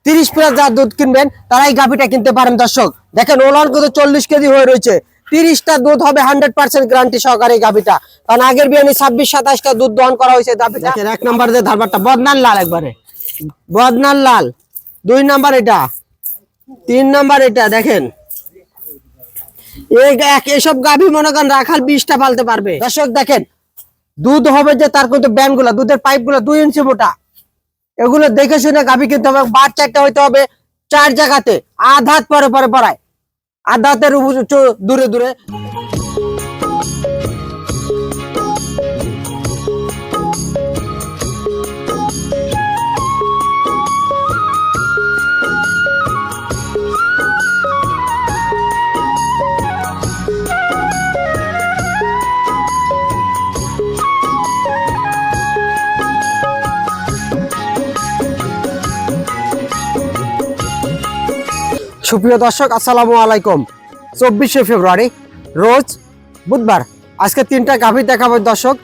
30 plus যারা দুধ কিনবেন তারা এই গাভীটা কিনতে পারেন দর্শক। দেখেন ওলান কিন্তু 40 কেজি হয়ে রয়েছে, 30টা দুধ হবে 100% গ্যারান্টি সহকারে এই গাভীটা। কারণ আগের বিয়ানে 26-27টা দুধ দহন করা হয়েছে গাভীটা। দেখেন 1 নম্বর যে ধারবারটা বদনার লাল, একবারে বদনার লাল। 2 নম্বর এটা, 3 নম্বর এটা। দেখেন এইসব গাভী মনে করেন রাখাল 20টা পালতে পারবে দর্শক। দেখেন দুধ হবে যে তার কিন্তু ব্যান গুলা, দুধের পাইপ গুলা 2 ইঞ্চি মোটা, এগুলো দেখে শুনে গাভী কিনতে হবে। বাচ্চা একটা হইতে হবে 4 জায়গাতে, আধাত পরে পরে পড়ায়, আধাতের দূরে দূরে। সুপ্রিয় দর্শক আসসালামু আলাইকুম। 24শে ফেব্রুয়ারি রোজ বুধবার। আজকে 3টা গাভী দেখাবো দর্শক।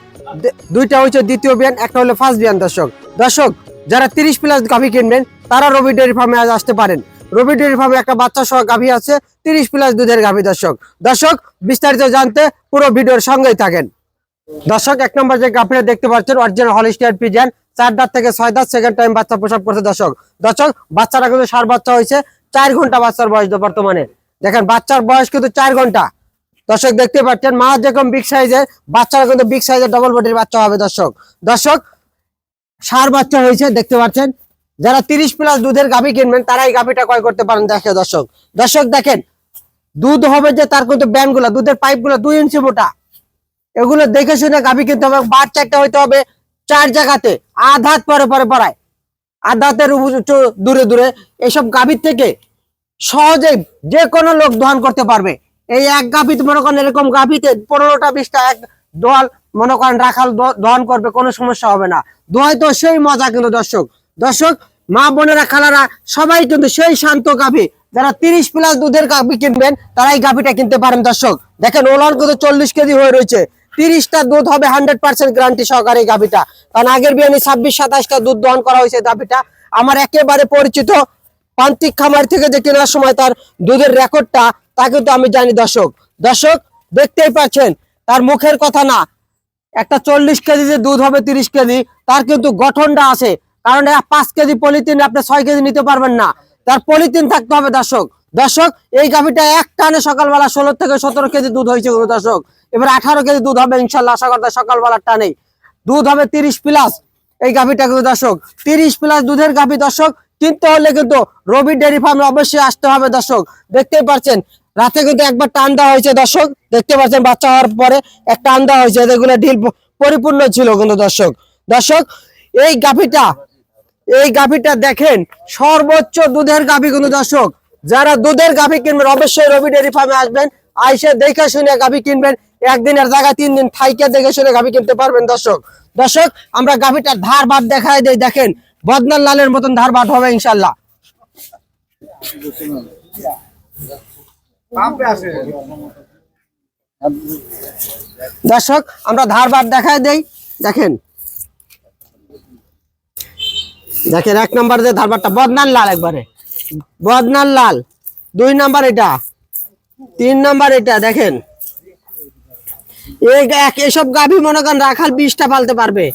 2টা হচ্ছে দ্বিতীয় বিয়ান, একটা হলো ফার্স্ট বিয়ান দর্শক। দর্শক যারা 30 প্লাস গাভী কিনবেন তারা রবি ডেয়ারি ফার্মে আজ আসতে পারেন। রবি ডেয়ারি ফার্মে একটা বাচ্চা সহ গাভী আছে, 30 প্লাস দুধের গাভী দর্শক। দর্শক বিস্তারিত জানতে পুরো ভিডিওর সঙ্গেই থাকেন দর্শক। 1 নম্বর যে গাভীটা দেখতে পাচ্ছেন অরিজিনাল হলিস্টিয়ান ফ্রিজিয়ান, 4 দাঁত থেকে 6 দাঁত, সেকেন্ড টাইম বাচ্চা প্রসব করছে দর্শক। দর্শক বাচ্চাটা কিন্তু সার বাচ্চা হয়েছে, 4 ঘন্টা বাচ্চার বয়স বর্তমানে। দেখেন বাচ্চার বয়স কিন্তু 4 ঘন্টা দর্শক। দেখতে পাচ্ছেন মা যেরকম বিগ সাইজের, বাচ্চারা কিন্তু বিগ সাইজের ডবল বডির বাচ্চা হবে দর্শক। দর্শক সার বাচ্চা হয়েছে দেখতে পাচ্ছেন। যারা 30 প্লাস দুধের গাভী কিনবেন তারা এই গাভীটা ক্রয় করতে পারেন দেখে দর্শক। দর্শক দেখেন দুধ হবে যে তার কিন্তু ব্যান গুলা, দুধের পাইপ গুলা 2 ইঞ্চি মোটা, এগুলো দেখে শুনে গাভী কিনতে হবে। বাচ্চা একটা হইতে হবে 4 জায়গাতে, আধাত পরে পরে পড়ায়, আধাতের দূরে দূরে। এইসব গাভীর থেকে সহজেই যে কোনো লোক দহন করতে পারবে। এই এক গাভীতে মনে করেন এরকম গাভীতে 15টা 20টা এক দোয়াল মনে করেন রাখাল দহন করবে, কোনো সমস্যা হবে না। দোয়াই তো সেই মজা কিন্তু দর্শক। দর্শক মা বোনেরা খালারা সবাই কিন্তু সেই শান্ত গাভী। যারা 30 প্লাস দুধের গাভী কিনবেন তারা এই গাভীটা কিনতে পারেন দর্শক। দেখেন ওলান কিন্তু 40 কেজি হয়ে রয়েছে, 30টা দুধ হবে 100% গ্যারান্টি সহকারে এই গাভীটা। কারণ আগের বিয়ানে 26-27টা দুধ দহন করা হয়েছে গাভীটা। আমার একেবারে পরিচিত প্রান্তিক খামার থেকে যে কেনার সময় তার দুধের রেকর্ডটা তা কিন্তু আমি জানি দর্শক। দর্শক দেখতেই পাচ্ছেন তার মুখের কথা না, একটা 40 কেজি যে দুধ হবে 30 কেজি তার কিন্তু গঠনটা আছে। কারণ 5 কেজি পলিথিন আপনি 6 কেজি নিতে পারবেন না, তার পলিথিন থাকতে হবে দর্শক। দর্শক এই গাভীটা এক টানে সকালবেলা 16 থেকে 17 কেজি দুধ হয়েছে দর্শক। এবার 18 কেজি দুধ হবে ইনশাল্লাহ, আশা করতে সকালবেলার টানেই দুধ হবে 30 প্লাস এই গাভীটা কিন্তু দর্শক। 30 প্লাস দুধের গাভী দর্শক কিনতে হলে কিন্তু রবি ডেয়ারি ফার্মে অবশ্যই আসতে হবে দর্শক। দেখতেই পাচ্ছেন রাতে কিন্তু একবার টান দেওয়া হয়েছে দর্শক। দেখতে পাচ্ছেন বাচ্চা হওয়ার পরে একটা টান দেওয়া হয়েছে, যেগুলো ঢিল পরিপূর্ণ ছিল কিন্তু দর্শক। দর্শক এই গাভীটা দেখেন সর্বোচ্চ দুধের গাভী কিন্তু দর্শক। যারা দুধের গাভী কিনবেন অবশ্যই রবি ডেয়ারি ফার্মে আসবেন, আইসে দেখে শুনে গাভী কিনবেন। একদিনের জায়গায় 3 দিন থাইকে দেখে শুনে গাভী কিনতে পারবেন দর্শক। দর্শক আমরা গাভীটার ধার বাদ দেখায় দেই, দেখেন বদনার লালের মতন ধার বাদ হবে ইনশাল্লাহ। দর্শক আমরা ধার বাদ দেখায় দেই, দেখেন দেখেন 1 নম্বর যে ধারবারটা বদনার লাল, একবারে বদনার লাল। 2 নম্বর এটা, 3 নম্বর এটা। দেখেন এইসব গাভী মনে করেন রাখাল 20টা পালতে পারবে।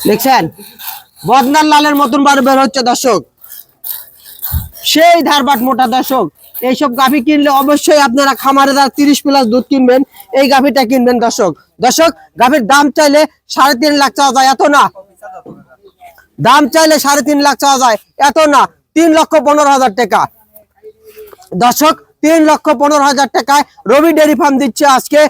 দেখছেন বদনার লালের মতন বার বের হচ্ছে দর্শক, সেই ধারবাট মোটা দর্শক। এইসব গাভী কিনলে অবশ্যই আপনারা খামারে যারা 30 প্লাস দুধ কিনবেন এই গাভীটা কিনবেন দর্শক। দর্শক গাভীর দাম চাইলে 3.5 লাখ চাওয়া যায়, এত না। দাম চাইলে 3.5 লাখ চাওয়া যায়, এত না। 3,15,000 টাকা দর্শক। 3,15,000 টাকায় রবি ডেয়ারি ফার্ম দিচ্ছে আজকে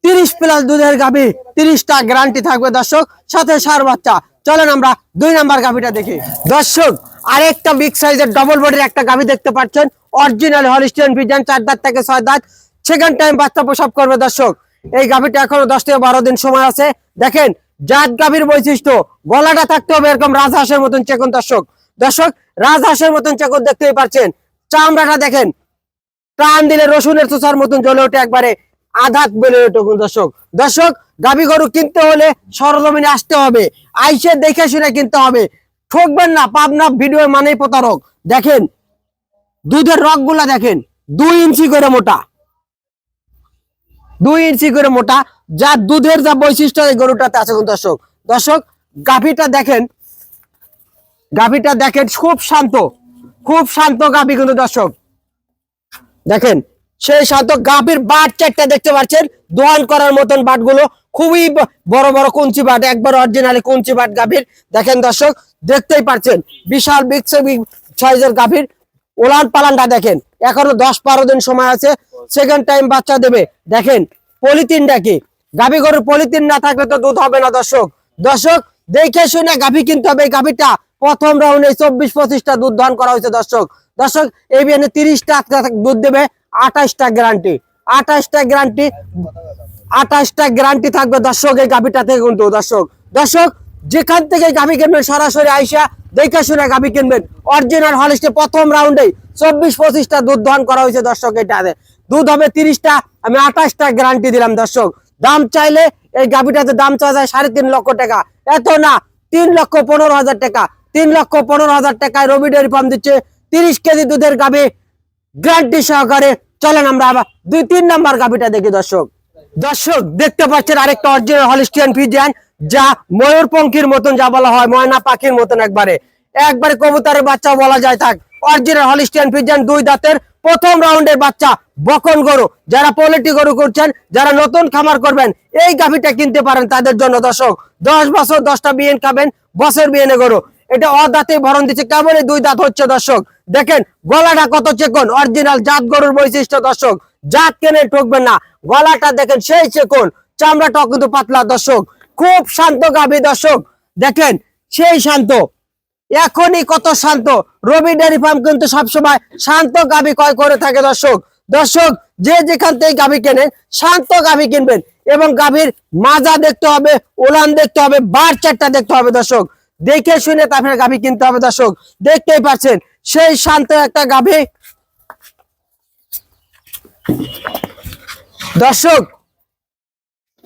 30 প্লাস দুধের গাভী, 30টা গ্যারান্টি থাকবে দর্শক, সাথে সার বাচ্চা। চলেন আমরা 2 নম্বর গাভীটা দেখি দর্শক। আরেকটা বিগ সাইজের ডবল বডির একটা গাভী দেখতে পাচ্ছেন, অরিজিনাল হলিস্টিয়ান ফ্রিজিয়ান, 4 দাঁত থেকে 6 দাঁত, সেকেন্ড টাইম বাচ্চা প্রসব করবে দর্শক। এই গাভীটা এখনো 10 থেকে 12 দিন সময় আছে। দেখেন জাত গাভীর বৈশিষ্ট্য, গলাটা থাকতে হবে এরকম রাজহাঁসের মতন চেকন দর্শক। দর্শক রাজহাঁসের মতন চেকন দেখতেই পাচ্ছেন। চামড়াটা দেখেন টান দিলে রসুনের চোষার মতন জ্বলে ওঠে, একবারে আধাত বেলে ওঠে দর্শক। দর্শক গাভী গরু কিনতে হলে সরজমিনে আসতে হবে, আইসে দেখে শুনে কিনতে হবে। ঠকবেন না, পাবনা ভিডিও মানেই প্রতারক। দেখেন দুধের রগ গুলা দেখেন, 2 ইঞ্চি করে মোটা, 2 ইঞ্চি করে মোটা, যা দুধের যা বৈশিষ্ট্য এই গরুটাতে আছে। দর্শক দর্শক গাভীটা দেখেন, গাভীটা দেখেন খুব শান্ত, খুব শান্ত গাভী কিন্তু দর্শক দেখেন সেই শান্ত গাভীর বাট চারটা দেখতে পাচ্ছেন, দোয়ান করার মতন বাটগুলো, খুবই বড় বড় কুঞ্চি বাট, একবার অরিজিনালি কুঞ্চি বাট গাভীর। দেখেন দর্শক দেখতেই পাচ্ছেন বিশাল বিগ সাইজের গাভীর। ওলান পালানটা দেখেন, এখনো 10-12 দিন সময় আছে, সেকেন্ড টাইম বাচ্চা দেবে। দেখেন পলিথিনটা কি, গাভী গরুর পলিথিন না থাকলে তো দুধ হবে না। দর্শক দর্শক দেখে শুনে গাভী কিনতে হবে। গাভীটা প্রথম রাউন্ডে 24-25টা দুধ দান করা হয়েছে। দর্শক দর্শক এই বিয়ানে 30টা দুধ দেবে, 28টা গ্যারান্টি, 28টা গ্যারান্টি, 28টা গ্যারান্টি থাকবে দর্শক এই গাভীটা থেকে কিন্তু। দর্শক দর্শক যেখান থেকে গাভী কিনবেন সরাসরি আইসা দেখে শুনে গাভী কিনবেন। অরিজিনাল হলিস্টে প্রথম রাউন্ডে 24-25টা দুধ দহন করা হয়েছে। দর্শক এটাতে দুধ হবে 30টা, আমি 28টা গ্যারান্টি দিলাম। দর্শক দাম চাইলে এই গাভীটাতে দাম চাওয়া যায় 3.5 লক্ষ টাকা, এত না 3,15,000 টাকা, 3,15,000 টাকায় রবি ডেয়ারি ফার্ম দিচ্ছে 30 কেজি দুধের গাভী গ্যারান্টি সহকারে। চলেন আমরা আবার 2-3 নাম্বার গাভীটা দেখি। দর্শক দর্শক দেখতে পাচ্ছেন আরেকটা অরিজিনাল হলিস্টিয়ান ফ্রিজিয়ান, যা ময়ূরপঙ্খীর মতন, যা বলা হয় ময়না পাখির মতন, একবারে একবারে কবুতরের বাচ্চা বলা যায়। থাক অরিজিনাল হলিস্টিয়ান ফ্রিজিয়ান, 2 দাঁতের প্রথম রাউন্ডের বাচ্চা, বকন গরু। যারা পোল্ট্রি গরু করছেন, যারা নতুন খামার করবেন, এই গাভীটা কিনতে পারেন তাদের জন্য। দর্শক 10 বছর 10টা বিয়েন খাবেন, বছর বিয়েনে গরু। এটা অদাঁতে ভরণ দিচ্ছে, কেবলই 2 দাঁত হচ্ছে। দর্শক দেখেন গলাটা কত চেকন, অরিজিনাল জাত গরুর বৈশিষ্ট্য। দর্শক জাত কেনে ঠকবেন না, গলাটা দেখেন সেই চেকন, চামড়াটা কিন্তু পাতলা। দর্শক খুব শান্ত গাভী। দর্শক দেখেন সেই শান্ত, এখনই কত শান্ত। রবি ডেয়ারি ফার্ম কিন্তু সবসময় শান্ত গাভী ক্রয় করে থাকে। দর্শক দর্শক যে যেখান থেকে গাভী কেনেন, শান্ত গাভী কিনবেন, এবং গাভীর মাজা দেখতে হবে, ওলান দেখতে হবে, বার চারটা দেখতে হবে। দর্শক দেখে শুনে তারপরে গাভী কিনতে হবে। দর্শক দেখতেই পাচ্ছেন সেই শান্ত একটা গাভী। দর্শক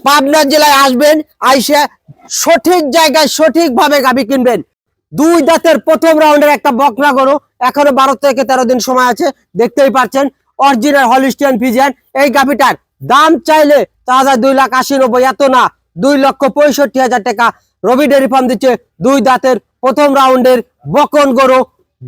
পাবনা জেলায় আসবেন, আইসা সঠিক জায়গায় সঠিকভাবে গাভী কিনবেন। 2 দাঁতের প্রথম রাউন্ডের একটা বকনা গরু, এখনো 12 থেকে 13 দিন সময় আছে। দেখতেই পাচ্ছেন অরিজিনাল হলিস্টিয়ান ফ্রিজিয়ান। এই গাভীটার দাম চাইলে 2,80,90, এত না 2,65,000 টাকা রবি ডেয়ারি ফার্ম দিচ্ছে। 2 দাঁতের প্রথম রাউন্ডের বকন গরু,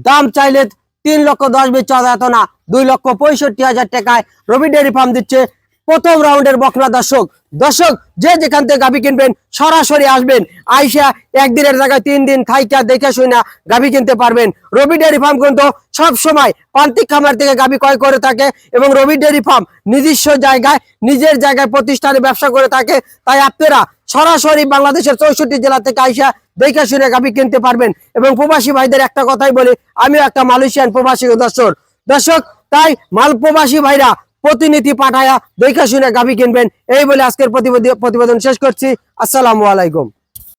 দাম চাইলে 3,10,000, এত না 2,65,000 টাকায় রবি ডেয়ারি ফার্ম দিচ্ছে প্রথম রাউন্ডের বকনা। দর্শক দর্শক যে যেখান থেকে গাভী কিনবেন সরাসরি আসবেন, আইসা একদিনের জায়গায় 3 দিন থাইকা দেখে শুনে গাভী কিনতে পারবেন। রবি ডেয়ারি ফার্ম কিন্তু সব সময় প্রান্তিক খামার থেকে গাভী ক্রয় করে থাকে, এবং রবি ডেয়ারি ফার্ম নিজস্ব জায়গায়, নিজের জায়গায় প্রতিষ্ঠানে ব্যবসা করে থাকে। তাই আপনারা সরাসরি বাংলাদেশের 64 জেলা থেকে আইসা দেখে শুনে গাভী কিনতে পারবেন। এবং প্রবাসী ভাইদের একটা কথাই বলি, আমিও একটা মালয়েশিয়ান প্রবাসী। দর্শক দর্শক তাই মাল প্রবাসী ভাইরা প্রতিনিধি পাঠায়া দেখে শুনে গাভী কিনবেন। এই বলে আজকের প্রতিবেদন শেষ করছি। আসসালামু আলাইকুম।